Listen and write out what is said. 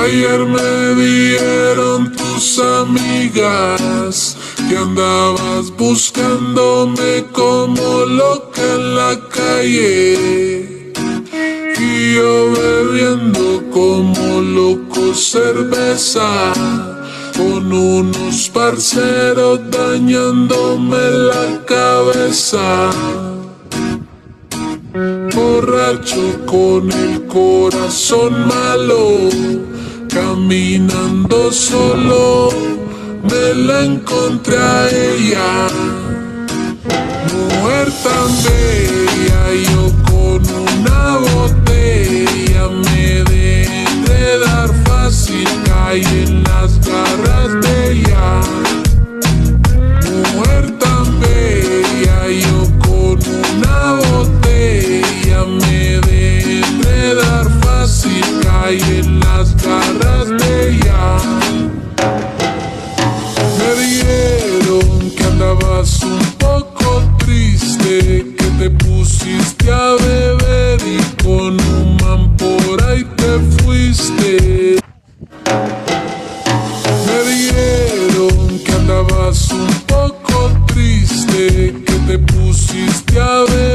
Ayer me dijeron tus amigas que andabas buscándome como loca en la calle, y yo bebiendo como loco cerveza con unos parceros dañándome la cabeza. Borracho con el corazón malo, caminando solo, me la encontré a ella. Mujer tan bella, yo con una botella me dejé enredar fácil, caí en las garras de ella. Mujer tan bella, yo con una botella me dejé enredar fácil, caí en las garras de ella. Me dijeron que andabas un poco triste, que te pusiste a beber y con un man por ahí te fuiste. Me dijeron que andabas un poco triste, que te pusiste a beber